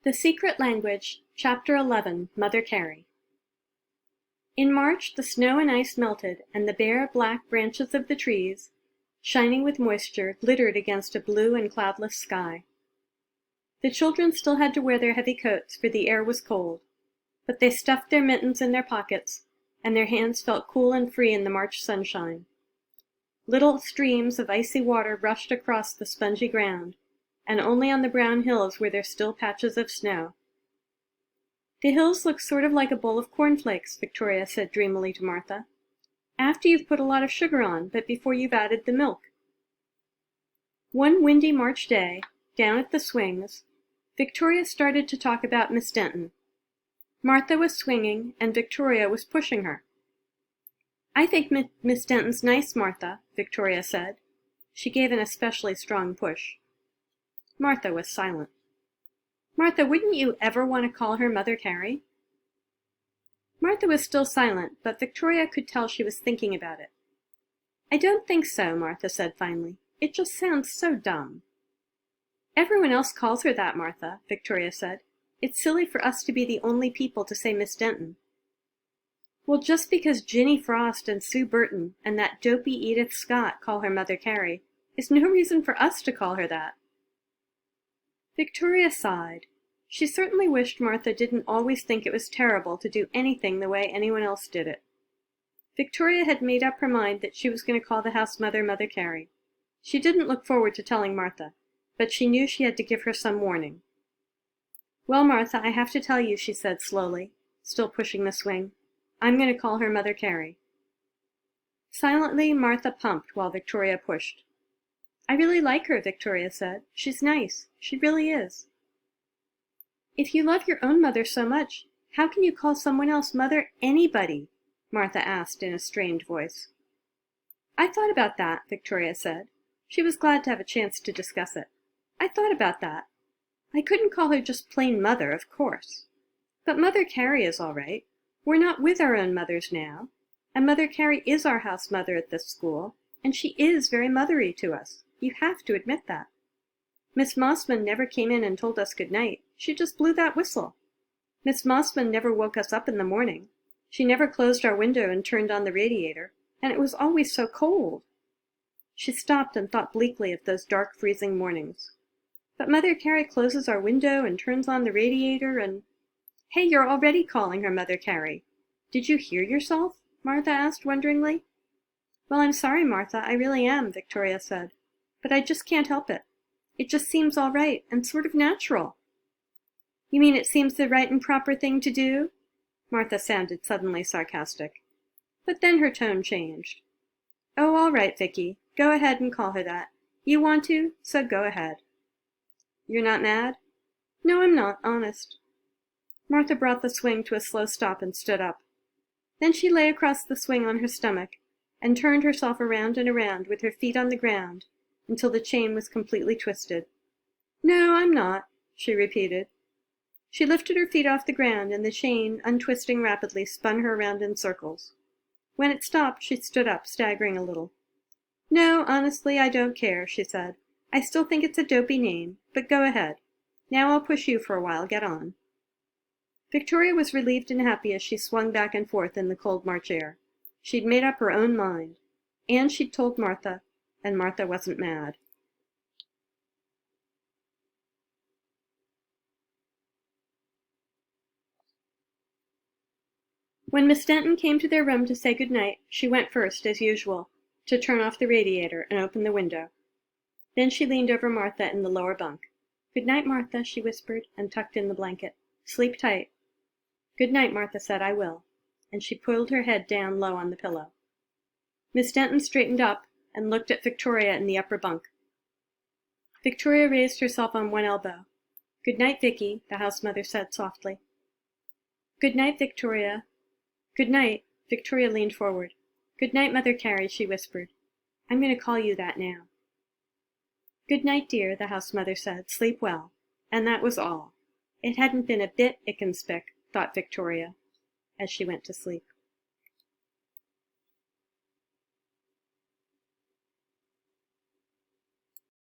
The Secret Language, Chapter 11, Mother Carey. In March the snow and ice melted, and the bare, black branches of the trees, shining with moisture, glittered against a blue and cloudless sky. The children still had to wear their heavy coats, for the air was cold, but they stuffed their mittens in their pockets, and their hands felt cool and free in the March sunshine. Little streams of icy water rushed across the spongy ground, and only on the brown hills were there still patches of snow. "The hills look sort of like a bowl of cornflakes," Victoria said dreamily to Martha. "After you've put a lot of sugar on, but before you've added the milk." One windy March day, down at the swings, Victoria started to talk about Miss Denton. Martha was swinging, and Victoria was pushing her. "I think Miss Denton's nice, Martha," Victoria said. She gave an especially strong push. Martha was silent. "Martha, wouldn't you ever want to call her Mother Carey?" Martha was still silent, but Victoria could tell she was thinking about it. "I don't think so," Martha said finally. "It just sounds so dumb." "Everyone else calls her that, Martha," Victoria said. "It's silly for us to be the only people to say Miss Denton." "Well, just because Ginny Frost and Sue Burton and that dopey Edith Scott call her Mother Carey is no reason for us to call her that." Victoria sighed. She certainly wished Martha didn't always think it was terrible to do anything the way anyone else did it. Victoria had made up her mind that she was going to call the house Mother Carey. She didn't look forward to telling Martha, but she knew she had to give her some warning. "Well, Martha, I have to tell you," she said slowly, still pushing the swing. "I'm going to call her Mother Carey." Silently, Martha pumped while Victoria pushed. "I really like her," Victoria said. "She's nice. She really is." "If you love your own mother so much, how can you call someone else mother anybody?" Martha asked in a strained voice. "I thought about that," Victoria said. She was glad to have a chance to discuss it. "I thought about that. I couldn't call her just plain Mother, of course. But Mother Carey is all right. We're not with our own mothers now, and Mother Carey is our house mother at this school, and she is very mothery to us. You have to admit that. Miss Mossman never came in and told us good night. She just blew that whistle. Miss Mossman never woke us up in the morning. She never closed our window and turned on the radiator, and it was always so cold." She stopped and thought bleakly of those dark, freezing mornings. "But Mother Carey closes our window and turns on the radiator and—" "Hey, you're already calling her Mother Carey. Did you hear yourself?" Martha asked wonderingly. "Well, I'm sorry, Martha, I really am," Victoria said. "But I just can't help it. It just seems all right and sort of natural." "You mean it seems the right and proper thing to do?" Martha sounded suddenly sarcastic. But then her tone changed. "Oh, all right, Vicky. Go ahead and call her that. You want to, so go ahead." "You're not mad?" "No, I'm not, honest." Martha brought the swing to a slow stop and stood up. Then she lay across the swing on her stomach and turned herself around and around with her feet on the ground until the chain was completely twisted. "No, I'm not," she repeated. She lifted her feet off the ground, and the chain, untwisting rapidly, spun her around in circles. When it stopped, she stood up, staggering a little. "No, honestly, I don't care," she said. "I still think it's a dopey name, but go ahead. Now I'll push you for a while. Get on." Victoria was relieved and happy as she swung back and forth in the cold March air. She'd made up her own mind. And she'd told Martha, and Martha wasn't mad. When Miss Denton came to their room to say good night, she went first, as usual, to turn off the radiator and open the window. Then she leaned over Martha in the lower bunk. "Good night, Martha," she whispered, and tucked in the blanket. "Sleep tight." "Good night," Martha said. "I will." And she pulled her head down low on the pillow. Miss Denton straightened up and looked at Victoria in the upper bunk. Victoria raised herself on one elbow. "Good night, Vicky," the house mother said softly. "Good night, Victoria." "Good night." Victoria leaned forward. "Good night, Mother Carey," she whispered. "I'm going to call you that now." "Good night, dear," the house mother said. "Sleep well." And that was all. It hadn't been a bit ick and spick, thought Victoria, as she went to sleep.